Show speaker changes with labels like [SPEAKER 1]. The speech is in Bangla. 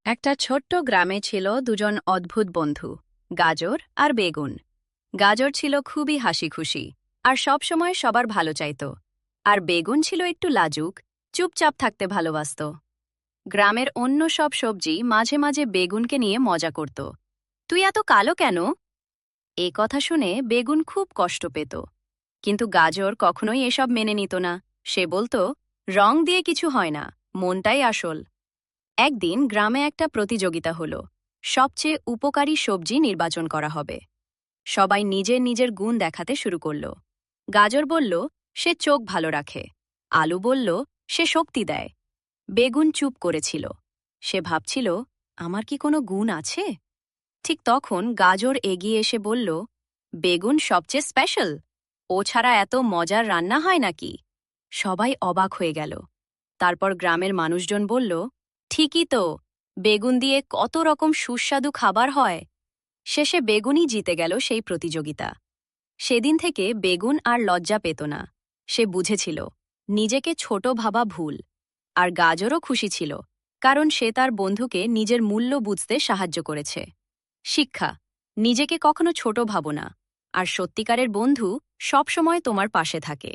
[SPEAKER 1] একটা ছোট্ট গ্রামে ছিল দুজন অদ্ভুত বন্ধু, গাজর আর বেগুন। গাজর ছিল খুবই হাসিখুশি আর সবসময় সবার ভালো চাইত, আর বেগুন ছিল একটু লাজুক, চুপচাপ থাকতে ভালোবাসত। গ্রামের অন্য সব সবজি মাঝে মাঝে বেগুনকে নিয়ে মজা করত। তুই এত কালো কেন? এ কথা শুনে বেগুন খুব কষ্ট পেত, কিন্তু গাজর কখনোই এসব মেনে নিত না। সে বলতো, রং দিয়ে কিছু হয় না, মনটাই আসল। একদিন গ্রামে একটা প্রতিযোগিতা হলো, সবচেয়ে উপকারী সবজি নির্বাচন করা হবে। সবাই নিজের নিজের গুণ দেখাতে শুরু করল। গাজর বলল, সে চোখ ভালো রাখে। আলু বলল, সে শক্তি দেয়। বেগুন চুপ করেছিল। সে ভাবছিল, আমার কি কোনো গুণ আছে? ঠিক তখন গাজর এগিয়ে এসে বলল, বেগুন সবচেয়ে স্পেশাল। ও ছাড়া এত মজার রান্না হয় নাকি? সবাই অবাক হয়ে গেল। তারপর গ্রামের মানুষজন বলল, ঠিকই তো, বেগুন দিয়ে কত রকম সুস্বাদু খাবার হয়। শেষে বেগুনই জিতে গেল সেই প্রতিযোগিতা। সেদিন থেকে বেগুন আর লজ্জা পেত না। সে বুঝেছিল, নিজেকে ছোট ভাবা ভুল। আর গাজরও খুশি ছিল, কারণ সে তার বন্ধুকে নিজের মূল্য বুঝতে সাহায্য করেছে। শিক্ষা: নিজেকে কখনো ছোট ভাবো না, আর সত্যিকারের বন্ধু সবসময় তোমার পাশে থাকে।